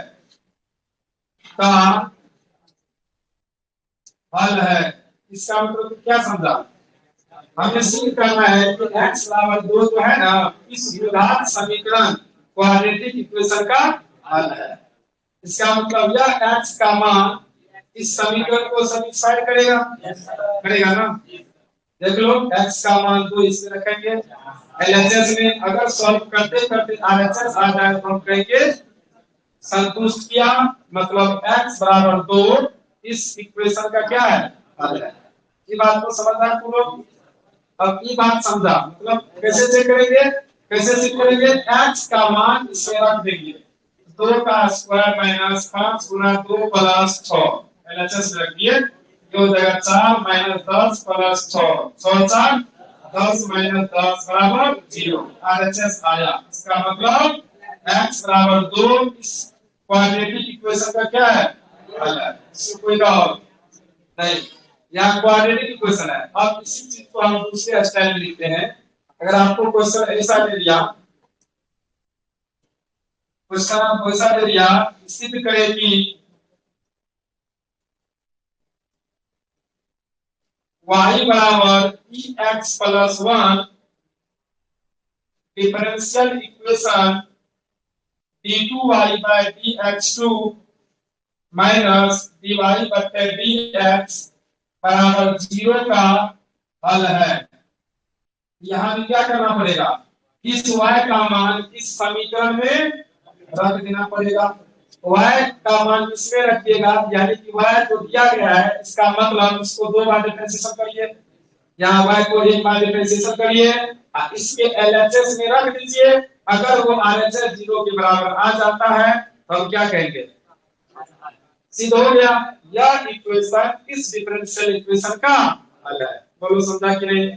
इसका मतलब क्या समझा? हमें सिद्ध करना है कि x बराबर 2 जो है ना, इस द्विघात समीकरण क्वाड्रेटिक इक्वेशन का हल है। इसका मतलब यह x का मान इस समीकरण को सैटिस्फाई करेगा ना। देख लो x का मान 2 इसमें रखेंगे, LHS में अगर सॉल्व करते करते RHS आ जाए तो हम कहेंगे संतुष्ट किया, मतलब x बराबर 2 इस इक्वेशन का क्या है? हल है। ये बात को समझना तुम लोग। अब ये बात समझा, मतलब कैसे चेक करेंगे? x का मान इसमें रख देंगे, 2 का स्क्वायर माइनस 5 गुना 2 प्लस 6, LHS रख दिए, 2 जगह 4 माइनस 10 प्लस 6, 6 4 10 माइनस 10 बराबर 0, RHS आया। इसका मतलब x बराबर 2 इस क्वाड्रेटिक इक्वेशन का क्या है? हल है। इसमें कोई डाउट नहीं, यहाँ क्वाड्रेटिक इक्वेशन है। अब इसी चीज को हम दूसरे स्टाइल में लिखते हैं। अगर आपको क्वेश्चन ऐसा दे दिया, सिद्ध करें कि y बराबर ex plus 1 differential equation d2y by dx2 minus dy बटे dx बराबर 0 का हल है। यहाँ भी क्या करना पड़ेगा? इस y का मान इस समीकरण में रख देना पड़ेगा। y का मान इसमें रखिएगा, यानी कि y जो दिया गया है इसका मतलब इसको 2 बार डिफरेंशिएशन करिए, यहाँ y को 1 बार डिफरेंशिएशन करिए, इसके LHS में रख दीजिए। अगर वो RHS 0 के बराबर आ जाता है तो हम क्या कहेंगे? सिद्ध हो गया। यह इक्वेशन इस डिफरेंशियल इक्वेशन का हल है। बोलो समझा कि नहीं?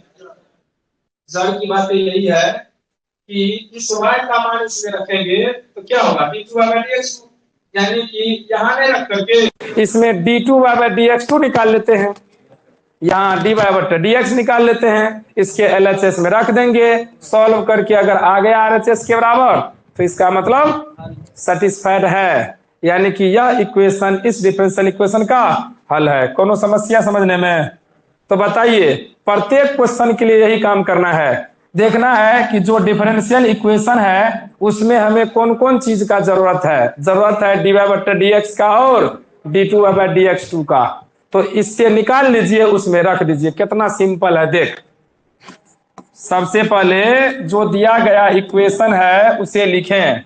जर की बात यही है कि इस y का मान इसमें रखेंगे तो क्या होगा? d2/dx2, यानी कि यहाँ में रख करके इसमें d2/dx2 निकाल लेते हैं, यहाँ dy/dx निकाल लेते हैं, इसके LHS में रख देंगे, सॉल्व करके अगर आ गया RHS के बराबर तो इसका मतलब सेटिस्फाइड है, यानी कि यह इक्वेशन इस डिफरेंशियल इक्वेशन का हल है। कोनो समस्या समझने में? तो बताइए, प्रत्येक क्वेश्चन के लिए यही काम करना है, देखना है कि जो डिफरेंशियल इक्वेशन है उसमें हमें कौन कौन चीज का जरूरत है dy/dx का और d2/dx2 का, तो इससे निकाल लीजिए, उसमें रख दीजिए। कितना सिंपल है देख। सबसे पहले जो दिया गया इक्वेशन है उसे लिखें,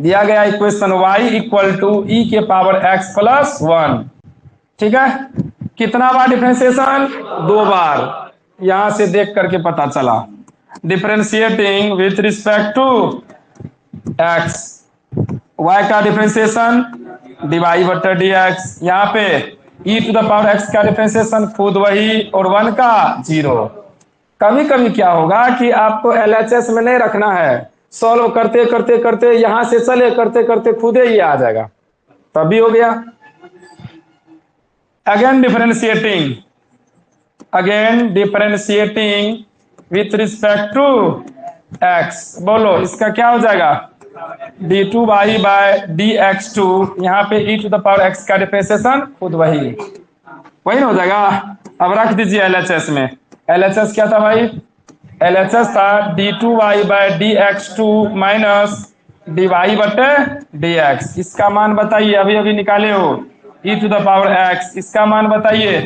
दिया गया इक्वेशन y इक्वल टू ई के पावर x प्लस 1। ठीक है, कितना बार डिफरेंशिएशन? 2 बार। यहां से देख करके पता चला differentiating with respect to x, y का डिफरेंशिएशन डिवाई बटा डी एक्स। यहाँ पे e to the power x का डिफरेंशिएशन खुद वही और 1 का 0। कभी कभी क्या होगा कि आपको एलएचएस में नहीं रखना है, सॉल्व करते करते करते यहां से चले करते करते खुद ही आ जाएगा, तभी हो गया। Again differentiating with respect to X, बोलो इसका क्या हो जाएगा? D two Y by D X two, यहाँ पे E to the power X का डिफरेंशिएशन खुद वही ना हो जाएगा। अब रख दीजिए एलएचएस में। एलएचएस क्या था भाई? एलएचएस था D two Y by D X two minus D Y बटे डी एक्स। इसका मान बताइए, अभी अभी निकाले हो, E to the power X. इसका मान बताइए,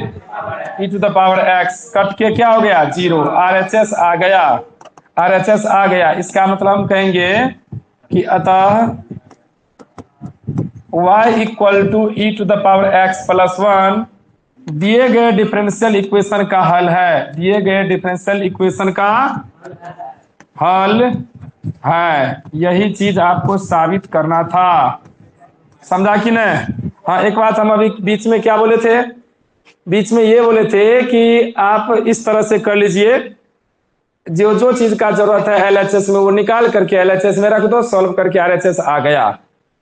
E to the power X. Cut के क्या हो गया? 0। आरएचएस आ गया, आरएचएस आ गया। इसका मतलब हम कहेंगे कि अतः y equal to E to the power x plus 1 दिए गए डिफरेंशियल इक्वेशन का हल है। दिए गए डिफरेंशियल इक्वेशन का हल है। यही चीज आपको साबित करना था, समझा कि नहीं? हाँ, एक बात हम अभी बीच में क्या बोले थे? बीच में ये बोले थे कि आप इस तरह से कर लीजिए, जो जो चीज का जरूरत है एलएचएस में वो निकाल करके एलएचएस में रख दो, सॉल्व करके आरएचएस आ गया।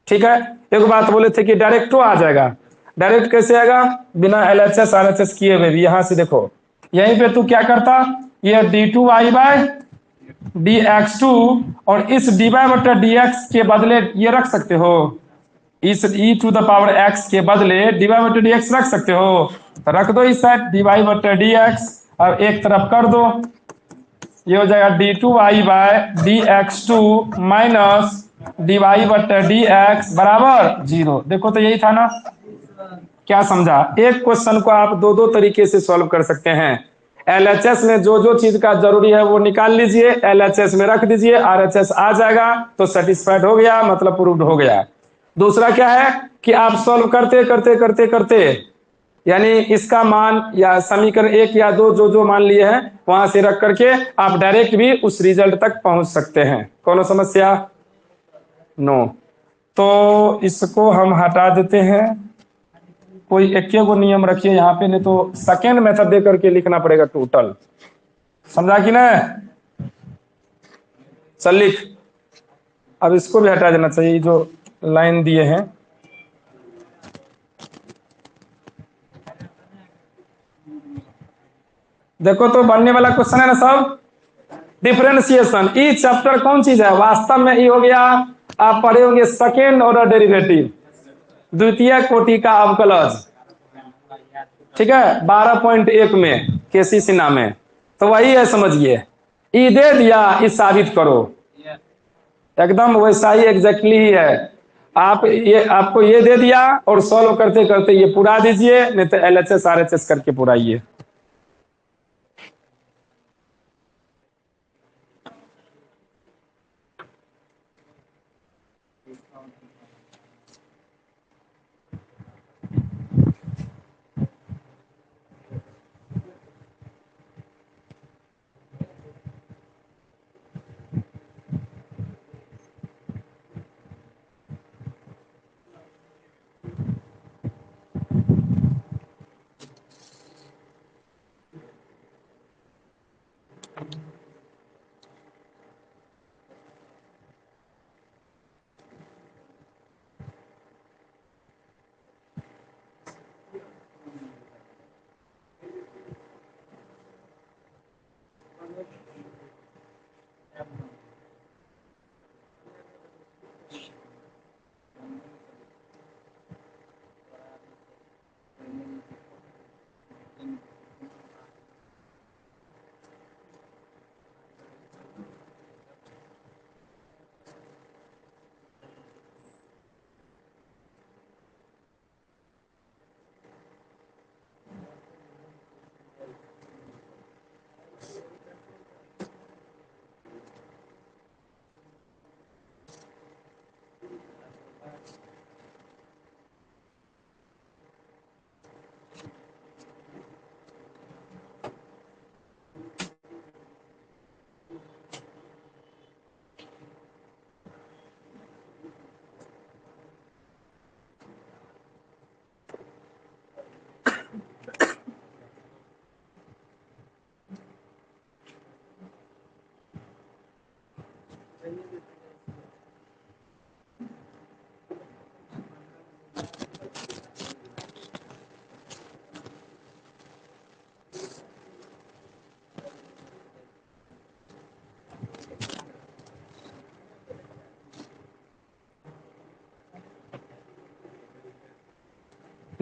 ठीक है, एक बात बोले थे कि डायरेक्ट आ जाएगा। डायरेक्ट कैसे आएगा? बिना एलएचएस आरएचएस किए हुए भी। यहां से देखो, यहीं पे तू क्या करता, ये D two Y by D X two और इस डी वाई बटा डी एक्स के बदले ये रख सकते हो, इस E to the power X के बदले डी वाई बटा डी एक्स रख सकते हो, तो रख दो इस साइड डी वाई बटा डी एक्स। अब एक तरफ कर दो, ये हो जाएगा D two Y by D X two minus D Y बटे डी एक्स बराबर 0। देखो तो यही था ना, क्या समझा? एक क्वेश्चन को आप दो दो तरीके से सॉल्व कर सकते हैं। एलएचएस में जो जो चीज का जरूरी है वो निकाल लीजिए, एलएचएस में रख दीजिए, आरएचएस आ जाएगा तो सेटिस्फाइड हो गया, मतलब प्रूव्ड हो गया। दूसरा क्या है कि आप सॉल्व करते करते करते करते यानी इसका मान या समीकरण 1 या 2 जो जो मान लिए हैं वहां से रख करके आप डायरेक्ट भी उस रिजल्ट तक पहुंच सकते हैं। कौन समस्या? नो। तो इसको हम हटा देते हैं, कोई एक को नियम रखिए यहाँ पे, नहीं तो सेकेंड मेथड दे करके लिखना पड़ेगा टोटल, समझा कि ना? चल लिख। अब इसको भी हटा देना चाहिए, जो लाइन दिए हैं। देखो तो बनने वाला क्वेश्चन है ना सब, डिफरेंशिएशन। ई चैप्टर कौन चीज है? वास्तव में ई हो गया, आप पढ़े होंगे सेकेंड ऑर्डर डेरिवेटिव, द्वितीय कोटि का अवकलज। ठीक है, 12.1 में केसी सिन्हा में, तो वही है, समझिए। ई दे दिया, ई साबित करो, एकदम वैसा ही एग्जैक्टली ही है। आप ये, आपको ये दे दिया और सॉल्व करते करते ये पूरा दीजिए, नहीं तो एलएचएस आरएचएस करके पुराइए।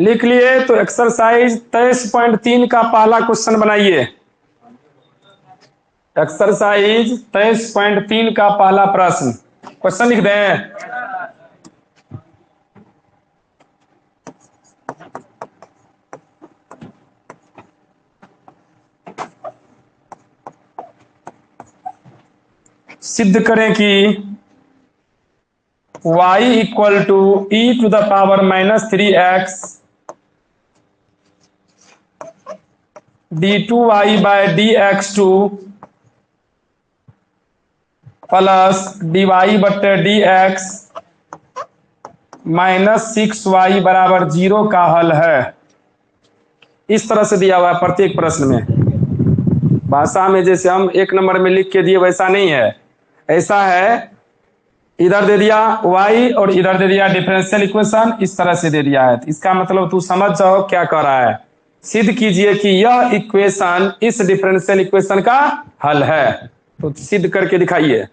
लिख लिए तो एक्सरसाइज 23.3 का पहला क्वेश्चन बनाइए। एक्सरसाइज 23.3 का पहला प्रश्न, क्वेश्चन लिख दें। सिद्ध करें कि y equal to e to the power -3x d2y by dx2 plus dy बटे dx -6y बराबर 0 का हल है। इस तरह से दिया हुआ है प्रत्येक प्रश्न में। भाषा में जैसे हम एक नंबर में लिख के दिए वैसा नहीं है, ऐसा है इधर दे दिया y और इधर दे दिया डिफरेंशियल इक्वेशन, इस तरह से दे दिया है। तो इसका मतलब तू समझ जाओ क्या कर रहा है। सिद्ध कीजिए कि यह इक्वेशन इस डिफरेंशियल इक्वेशन का हल है। तो सिद्ध करके दिखाइए।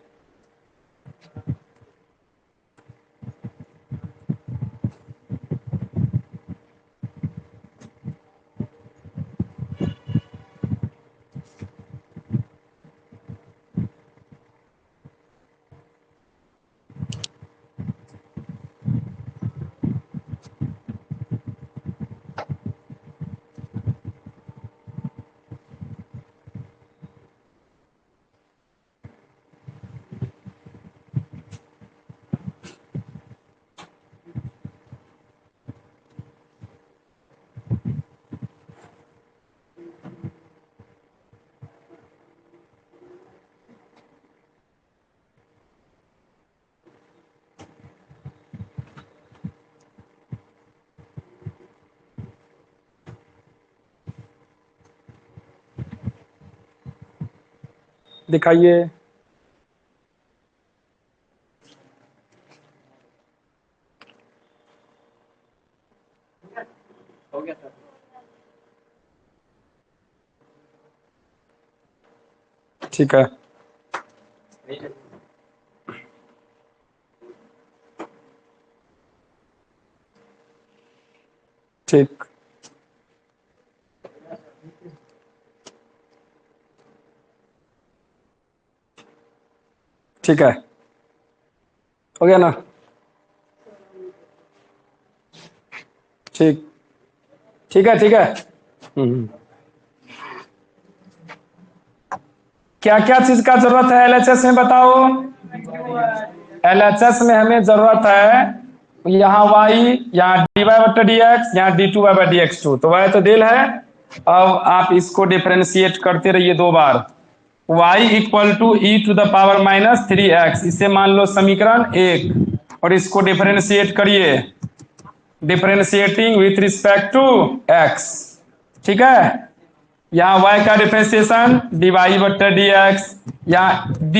दिखाइए। हो गया सर। ठीक है, ठीक ठीक है, हो गया ना। ठीक ठीक है, ठीक है। क्या क्या चीज का जरूरत है एलएचएस में बताओ। एलएचएस में हमें जरूरत है यहाँ y, यहाँ dy बटे dx, यहाँ d2y बटे dx2। तो y तो डेल है। अब आप इसको डिफरेंशिएट करते रहिए 2 बार। y equal to e to the power -3x, इसे मान लो समीकरण 1 और इसको डिफरेंशिएट करिए, differentiating with respect to x। ठीक है, यहाँ y का डिफरेंशिएशन dy बटे dx, यहाँ d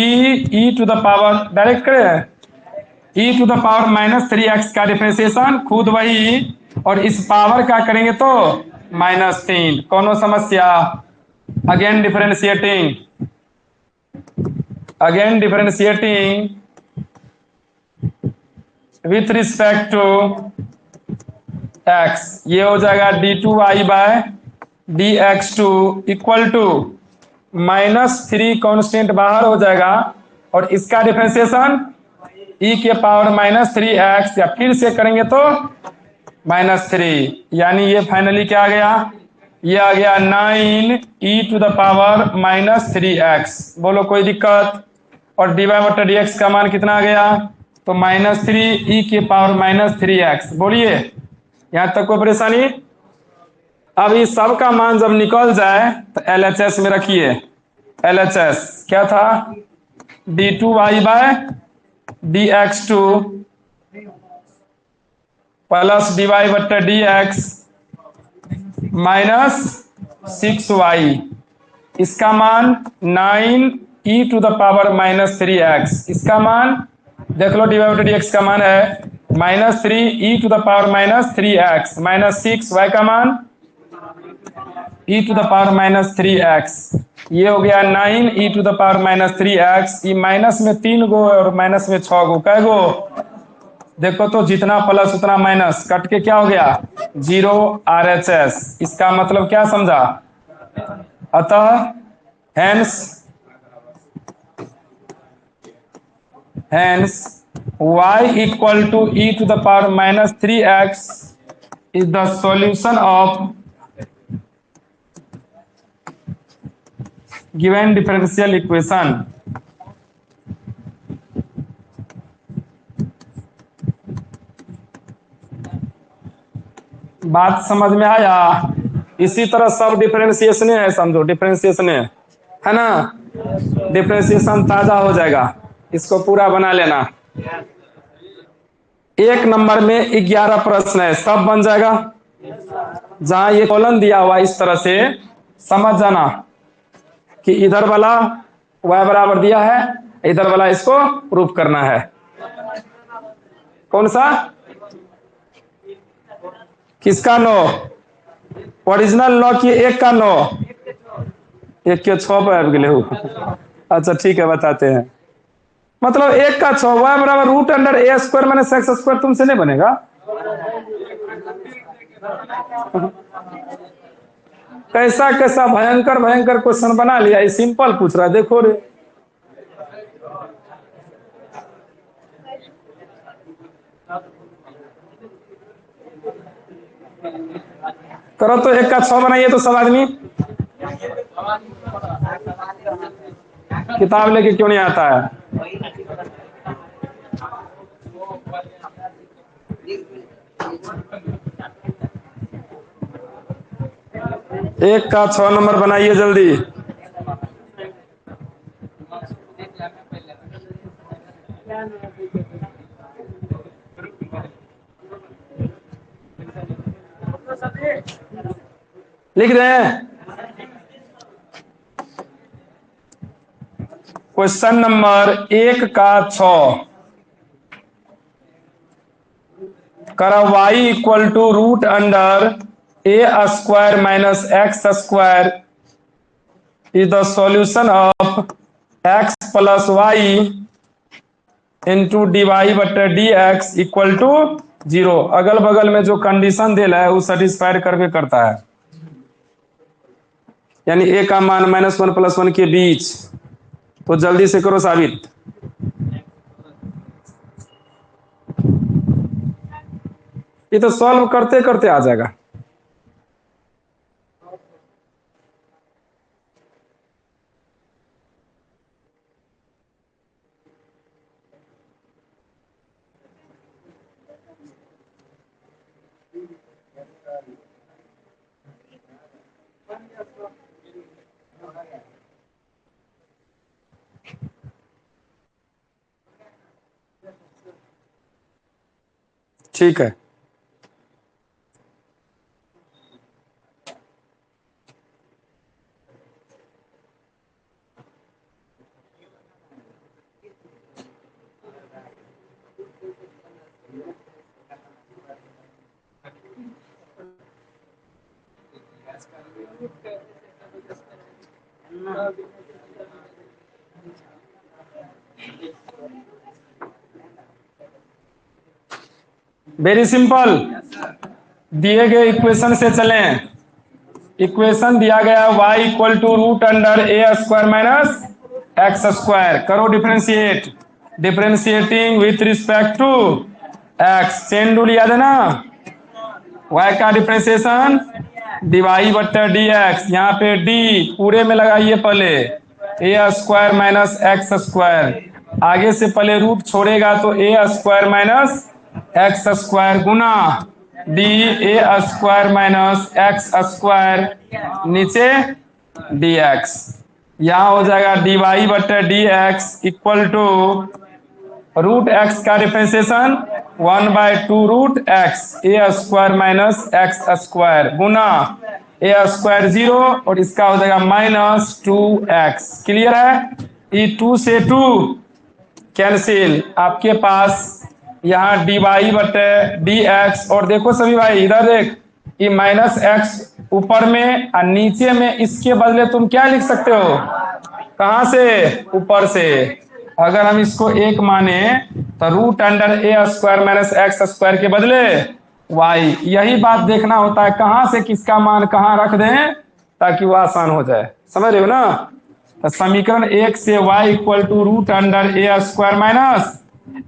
e to the power direct करें e to the power -3x का डिफरेंशिएशन खुद वही, और इस पावर का करेंगे तो -3। कौनो समस्या। Again differentiating with respect to x, ये हो जाएगा d2y by dx2 equal to -3, constant बाहर हो जाएगा, और इसका डिफरेंशिएशन e के पावर -3x, या फिर से करेंगे तो -3, यानी ये फाइनली क्या आ गया, ये आ गया 9 e to the power -3x। बोलो कोई दिक्कत। और dy बटा dx का मान कितना आ गया, तो -3 e के पावर -3x। बोलिए यहां तक कोई परेशानी। अब इस सब का मान जब निकल जाए तो एलएचएस में रखिए। एलएचएस क्या था, d2y by dx2 plus dy बटे dx -6y, इसका मान 9 e to the power -3x। इसका मान देख लो, dy बटे dx का मान है -3 e to the power -3x, -6y का मान e to the power -3x। ये हो गया 9 e to the power -3x। ये माइनस में 3 गो और माइनस में 6 गो, कै गो देखो तो, जितना प्लस उतना माइनस, कट के क्या हो गया जीरो RHS। इसका मतलब क्या समझा? अतः hence y equal to e to the power minus 3x is the solution of given differential equation। बात समझ में आया? इसी तरह सब डिफरेंशिएशन है, समझो डिफरेंशिएशन है ना। डिफरेंशिएशन ताजा हो जाएगा, इसको पूरा बना लेना। एक नंबर में 11 प्रश्न है, सब बन जाएगा। जहां ये कॉलम दिया हुआ इस तरह से समझ जाना कि इधर वाला y बराबर दिया है, इधर वाला इसको प्रूफ करना है। कौन सा? किसका 9? ओरिजिनल 9 की 1 का 9? 1 के 6 पे आ गए हो। अच्छा ठीक है, बताते हैं। मतलब 1 का 6 y बराबर root under A square minus X square. तुमसे नहीं बनेगा। कैसा कैसा भयंकर भयंकर क्वेश्चन बना लिया। ये सिंपल पूछ रहा है, देखो रे। करो तो 1 का 6 बनाइए तो सब आदमी। किताब लेके क्यों नहीं आता है? एक का 6 नंबर बनाइए जल्दी। लिख रहे हैं। क्वेश्चन नंबर 1 का 6 करा y equal to root under A square minus X square is the solution of x plus Y into D Y बटे डी एक्स इक्वल टू 0। अगल बगल में जो कंडीशन दिया है वो सेटिस्फाई करके करता है, यानी ए का मान -1 + 1 के बीच। तो जल्दी से करो साबित। ये तो सॉल्व करते करते आ जाएगा। ठीक है, वेरी सिंपल। दिए गए इक्वेशन से चलें। इक्वेशन दिया गया y equal to root under A square minus X square. करो differentiate. Differentiating with respect to x। Chain rule याद है ना? y का डिफरेंशिएशन dy बट्टे dx। यहाँ पे d पूरे में लगाइए पहले, A square minus X square. आगे से पहले रूट छोड़ेगा तो A square minus X square गुना D A square minus X square नीचे डी एक्स। यहाँ हो जाएगा डी वाई बटे D X equal to root X का differentiation 1/2 root X A square minus X square गुना ए स्क्वायर 0 और इसका हो जाएगा -2x। क्लियर है? ये 2 से 2 कैंसिल। आपके पास यहाँ डी वाई बटे डी एक्स। और देखो सभी भाई इधर देख, ये -x ऊपर में और नीचे में, इसके बदले तुम क्या लिख सकते हो? कहां से? ऊपर से। अगर हम इसको 1 माने तो root under A square minus X square के बदले वाई। यही बात देखना होता है, कहां से किसका मान कहां रख दें ताकि वो आसान हो जाए, समझ रहे हो ना। तो समीकरण 1 से y equal to root under A square minus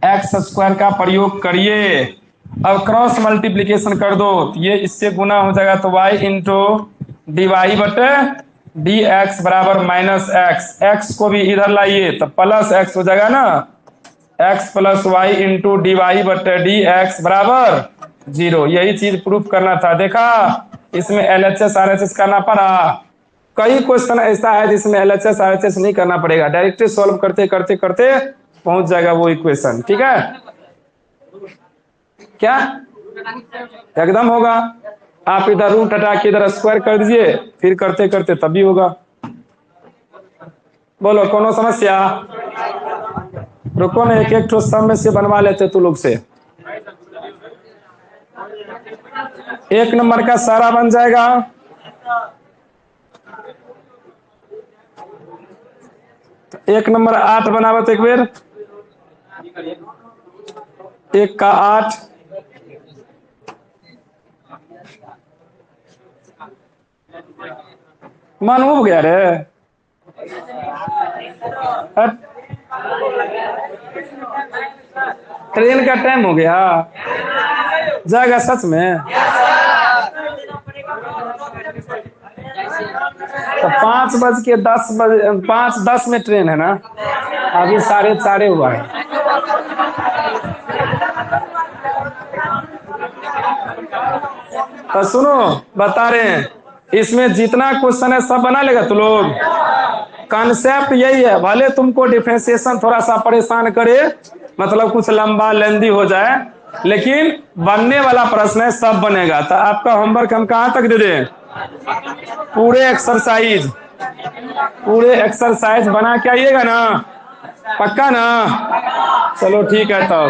X square का प्रयोग करिए। अब क्रॉस मल्टीप्लीकेशन कर दो, तो ये इससे गुना हो जाएगा, तो y इंटू डी वाई बटे डी एक्स बराबर माइनस एक्स। एक्स को भी इधर लाइए तो प्लस एक्स हो जाएगा ना, X plus Y into D Y बटे डी एक्स बराबर 0। यही चीज प्रूफ करना था। देखा, इसमें एलएचएस आरएचएस करना पड़ा। कई क्वेश्चन ऐसा है जिसमें एलएचएस आरएचएस नहीं करना पड़ेगा, डायरेक्ट सॉल्व करते करते करते पहुंच जाएगा वो इक्वेशन। ठीक है, क्या एकदम होगा। आप इधर रूट हटा के इधर स्क्वायर कर दीजिए, फिर करते करते तभी होगा। बोलो कोनो समस्या? रुको ना, एक एक ठो सब में से बनवा लेते तू लोग से। एक नंबर का सारा बन जाएगा। एक नंबर 8 बनावत एक बेर, 1 का 8, मन उब गया रे। ट्रेन का टाइम हो गया, जाएगा सच में। तो 5:10 में ट्रेन है ना, अभी 4:30 हुआ है। तो सुनो, बता रहे हैं, इसमें जितना क्वेश्चन है सब बना लेगा तू लोग। कॉन्सेप्ट यही है, भले तुमको डिफरेंशिएशन थोड़ा सा परेशान करे, मतलब कुछ लंबा लेंदी हो जाए, लेकिन बनने वाला प्रश्न है, सब बनेगा। तो आपका होमवर्क हम कहाँ तक दे दें? पूरे एक्सरसाइज बना के आइएगा ना, पक्का ना? चलो ठीक है तब।